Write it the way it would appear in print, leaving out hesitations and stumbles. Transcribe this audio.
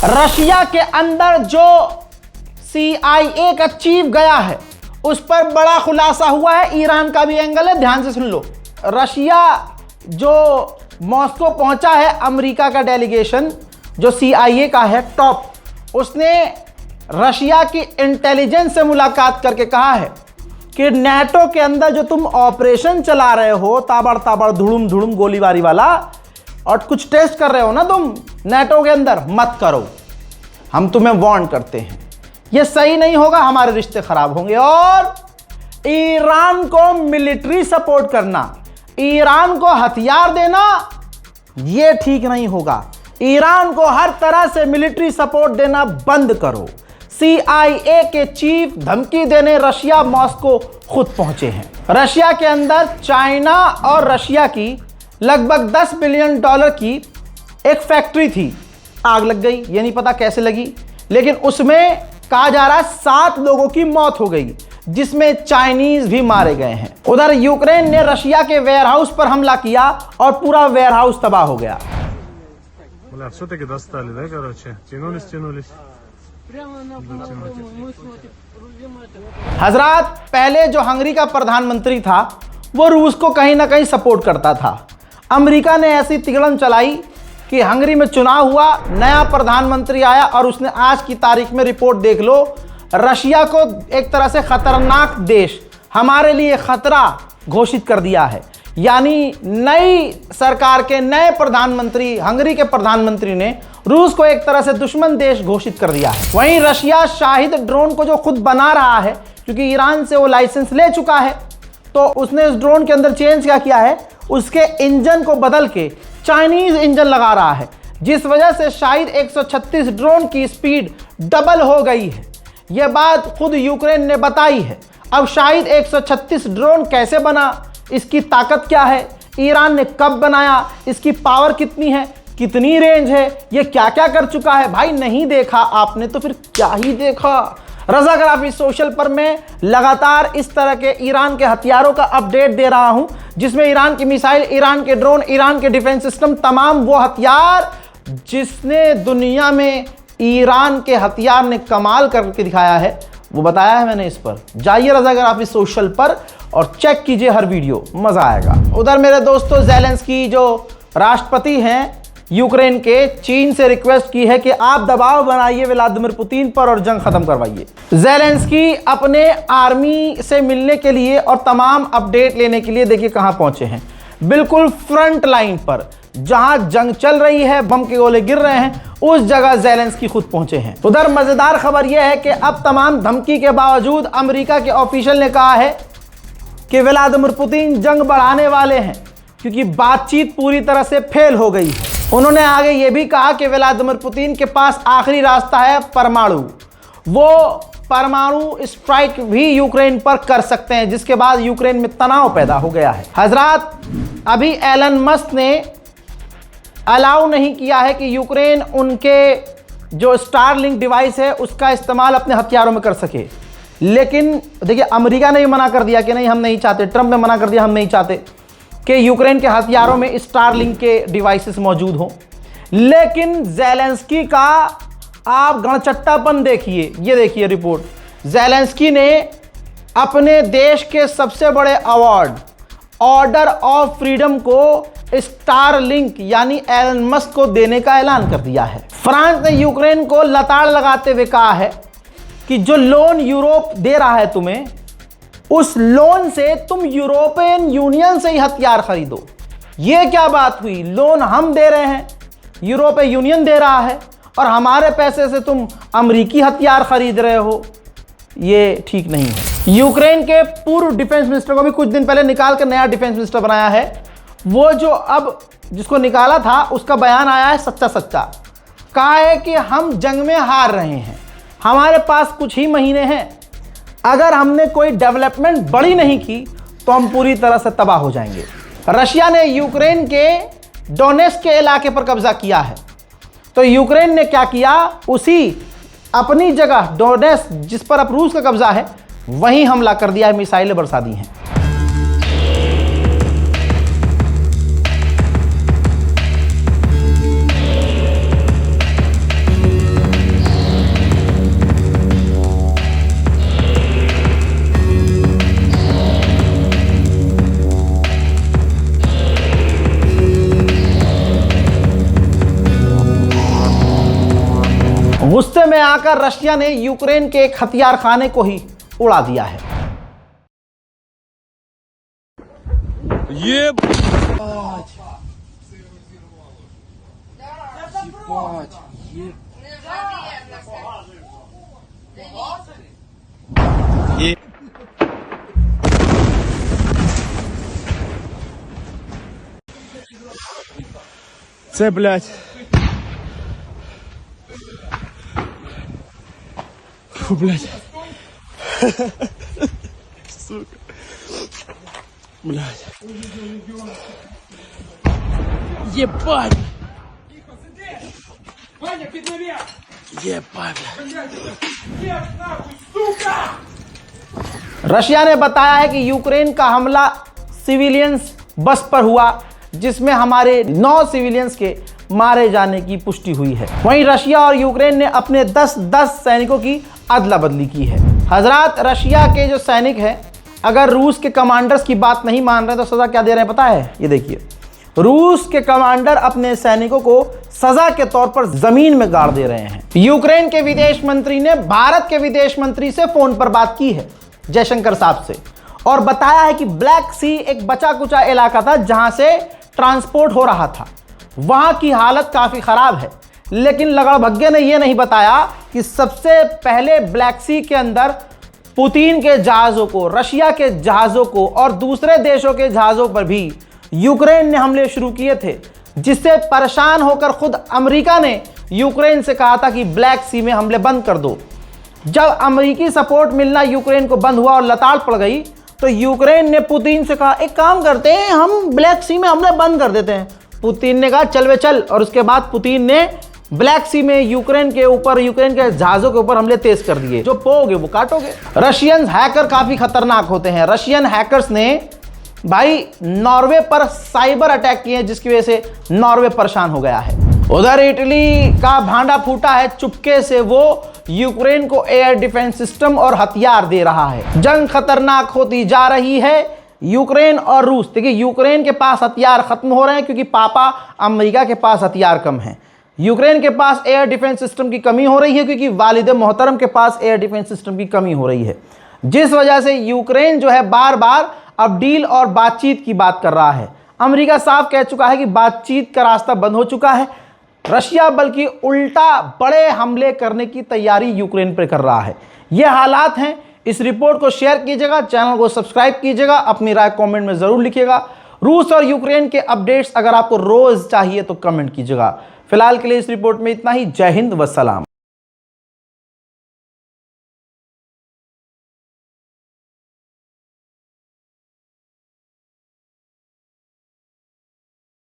Russia के अंदर जो CIA का चीफ गया है उस पर बड़ा खुलासा हुआ है। ईरान का भी एंगल है, ध्यान से सुन लो। रशिया जो मॉस्को पहुंचा है, अमेरिका का डेलीगेशन जो CIA का है टॉप, उसने रशिया की इंटेलिजेंस से मुलाकात करके कहा है कि नेटो के अंदर जो तुम ऑपरेशन चला रहे हो, ताबड़ ताबड़ धुड़ुम धुड़ुम गोलीबारी वाला, और कुछ टेस्ट कर रहे हो ना तुम नेटो के अंदर, मत करो, हम तुम्हें वार्न करते हैं, ये सही नहीं होगा, हमारे रिश्ते खराब होंगे। और ईरान को मिलिट्री सपोर्ट करना, ईरान को हथियार देना, ये ठीक नहीं होगा। ईरान को हर तरह से मिलिट्री सपोर्ट देना बंद करो। CIA के चीफ धमकी देने रशिया मॉस्को खुद पहुंचे हैं। रशिया के अंदर चाइना और रशिया की लगभग $10 बिलियन की एक फैक्ट्री थी, आग लग गई, ये नहीं पता कैसे लगी, लेकिन उसमें कहा जा रहा है 7 लोगों की मौत हो गई, जिसमें चाइनीज भी मारे गए हैं। उधर यूक्रेन ने रशिया के वेयरहाउस पर हमला किया और पूरा वेयरहाउस तबाह हो गया। Все-таки достали, да, короче? Тянулись. हजरात, पहले जो हंगरी का प्रधानमंत्री था वो रूस को कहीं ना कहीं सपोर्ट करता था। अमेरिका ने ऐसी तिगड़म चलाई कि हंगरी में चुनाव हुआ, नया प्रधानमंत्री आया और उसने आज की तारीख में रिपोर्ट देख लो, रशिया को एक तरह से खतरनाक देश, हमारे लिए खतरा घोषित कर दिया है। यानी नई सरकार के नए प्रधानमंत्री, हंगरी के प्रधानमंत्री ने रूस को एक तरह से दुश्मन देश घोषित कर दिया है। वहीं रशिया शाहिद ड्रोन को जो खुद बना रहा है, क्योंकि ईरान से वो लाइसेंस ले चुका है, तो उसने इस ड्रोन के अंदर चेंज क्या किया है, उसके इंजन को बदल के चाइनीज इंजन लगा रहा है, जिस वजह से शायद 136 ड्रोन की स्पीड डबल हो गई है। यह बात खुद यूक्रेन ने बताई है। अब शायद 136 ड्रोन कैसे बना, इसकी ताकत क्या है, ईरान ने कब बनाया, इसकी पावर कितनी है, कितनी रेंज है, ये क्या क्या कर चुका है, भाई नहीं देखा आपने तो फिर क्या ही देखा। रज़ाग्राफी सोशल पर मैं लगातार इस तरह के ईरान के हथियारों का अपडेट दे रहा हूं, जिसमें ईरान की मिसाइल, ईरान के ड्रोन, ईरान के डिफेंस सिस्टम, तमाम वो हथियार जिसने दुनिया में ईरान के हथियार ने कमाल करके दिखाया है, वो बताया है मैंने। इस पर जाइए रज़ाग्राफी सोशल पर और चेक कीजिए हर वीडियो, मजा आएगा। उधर मेरे दोस्तों, ज़ेलेंस्की जो राष्ट्रपति हैं यूक्रेन के, चीन से रिक्वेस्ट की है कि आप दबाव बनाइए व्लादिमीर पुतिन पर और जंग खत्म करवाइए। ज़ेलेंस्की अपने आर्मी से मिलने के लिए और तमाम अपडेट लेने के लिए देखिए कहां पहुंचे हैं, बिल्कुल फ्रंट लाइन पर, जहां जंग चल रही है, बम के गोले गिर रहे हैं, उस जगह ज़ेलेंस्की खुद पहुंचे हैं। उधर मजेदार खबर यह है कि अब तमाम धमकी के बावजूद अमेरिका के ऑफिशियल ने कहा है कि व्लादिमीर पुतिन जंग बढ़ाने वाले हैं, क्योंकि बातचीत पूरी तरह से फेल हो गई है। उन्होंने आगे ये भी कहा कि व्लादिमीर पुतिन के पास आखिरी रास्ता है परमाणु, वो परमाणु स्ट्राइक भी यूक्रेन पर कर सकते हैं, जिसके बाद यूक्रेन में तनाव पैदा हो गया है। हजरात, अभी एलन मस्क ने अलाउ नहीं किया है कि यूक्रेन उनके जो स्टारलिंक डिवाइस है उसका इस्तेमाल अपने हथियारों में कर सके, लेकिन देखिए अमेरिका ने भी मना कर दिया कि नहीं हम नहीं चाहते, ट्रंप ने मना कर दिया हम नहीं चाहते कि यूक्रेन के हथियारों में स्टारलिंक के डिवाइसेस मौजूद हों। लेकिन ज़ेलेंस्की का आप गणचट्टापन देखिए, ये देखिए रिपोर्ट, ज़ेलेंस्की ने अपने देश के सबसे बड़े अवार्ड ऑर्डर ऑफ फ्रीडम को स्टारलिंक यानी एलन मस्क को देने का ऐलान कर दिया है। फ्रांस ने यूक्रेन को लताड़ लगाते हुए कहा है कि जो लोन यूरोप दे रहा है तुम्हें, उस लोन से तुम यूरोपियन यूनियन से ही हथियार खरीदो। ये क्या बात हुई, लोन हम दे रहे हैं, यूरोपीय यूनियन दे रहा है, और हमारे पैसे से तुम अमेरिकी हथियार खरीद रहे हो, ये ठीक नहीं है। यूक्रेन के पूर्व डिफेंस मिनिस्टर को भी कुछ दिन पहले निकाल कर नया डिफेंस मिनिस्टर बनाया है। वो जो अब जिसको निकाला था उसका बयान आया है सच्चा सच्चा, कहा है कि हम जंग में हार रहे हैं, हमारे पास कुछ ही महीने हैं, अगर हमने कोई डेवलपमेंट बड़ी नहीं की तो हम पूरी तरह से तबाह हो जाएंगे। रशिया ने यूक्रेन के डोनेट्स्क के इलाके पर कब्जा किया है, तो यूक्रेन ने क्या किया, उसी अपनी जगह डोनेट्स्क जिस पर अब रूस का कब्जा है वहीं हमला कर दिया है, मिसाइलें बरसा दी हैं। गुस्से में आकर रशिया ने यूक्रेन के एक हथियार खाने को ही उड़ा दिया है। ये Це, блядь. Фу, блядь. Сука. Блядь. Ебать. Ваня, піднові! Ебать. Єб нахуй, сука! रशिया ने बताया है कि यूक्रेन का हमला सिविलियंस बस पर हुआ, जिसमें हमारे 9 सिविलियंस के मारे जाने की पुष्टि हुई है। वहीं रशिया और यूक्रेन ने अपने 10-10 सैनिकों की अदला बदली की है। हजरात, रशिया के जो सैनिक हैं, अगर रूस के कमांडर्स की बात नहीं मान रहे तो सज़ा क्या दे रहे हैं पता है? ये देखिए, रूस के कमांडर अपने सैनिकों को सजा के तौर पर जमीन में गाड़ दे रहे हैं। यूक्रेन के विदेश मंत्री ने भारत के विदेश मंत्री से फोन पर बात की है, जयशंकर साहब से, और बताया है कि ब्लैक सी एक बचा कुचा इलाका था जहां से ट्रांसपोर्ट हो रहा था, वहां की हालत काफी खराब है। लेकिन लगड़भग्गे ने यह नहीं बताया कि सबसे पहले ब्लैक सी के अंदर पुतिन के जहाज़ों को, रशिया के जहाज़ों को और दूसरे देशों के जहाज़ों पर भी यूक्रेन ने हमले शुरू किए थे, जिससे परेशान होकर खुद अमेरिका ने यूक्रेन से कहा था कि ब्लैक सी में हमले बंद कर दो। जब अमेरिकी सपोर्ट मिलना यूक्रेन को बंद हुआ और लताड़ पड़ गई, तो यूक्रेन ने पुतिन से कहा एक काम करते हैं, हम ब्लैक सी में हमले बंद कर देते हैं। पुतिन ने कहा चल वे चल, और उसके बाद पुतिन ने ब्लैक सी में यूक्रेन के ऊपर, यूक्रेन के जहाज़ों के ऊपर हमले तेज कर दिए। जो पोगे वो काटोगे। रशियन हैकर काफ़ी खतरनाक होते हैं। रशियन हैकर्स ने भाई नॉर्वे पर साइबर अटैक किए, जिसकी वजह से नॉर्वे परेशान हो गया है। उधर इटली का भांडा फूटा है, चुपके से वो यूक्रेन को एयर डिफेंस सिस्टम और हथियार दे रहा है। जंग खतरनाक होती जा रही है। यूक्रेन और रूस, देखिए यूक्रेन के पास हथियार खत्म हो रहे हैं क्योंकि पापा अमेरिका के पास हथियार कम हैं। यूक्रेन के पास एयर डिफेंस सिस्टम की कमी हो रही है क्योंकि वालिद मोहतरम के पास एयर डिफेंस सिस्टम की कमी हो रही है, जिस वजह से यूक्रेन जो है बार बार अब डील और बातचीत की बात कर रहा है। अमेरिका साफ कह चुका है कि बातचीत का रास्ता बंद हो चुका है। रशिया बल्कि उल्टा बड़े हमले करने की तैयारी यूक्रेन पर कर रहा है। ये हालात हैं। इस रिपोर्ट को शेयर कीजिएगा, चैनल को सब्सक्राइब कीजिएगा, अपनी राय कमेंट में ज़रूर लिखिएगा। रूस और यूक्रेन के अपडेट्स अगर आपको रोज़ चाहिए तो कमेंट कीजिएगा। फिलहाल के लिए इस रिपोर्ट में इतना ही। जय हिंद व सलाम।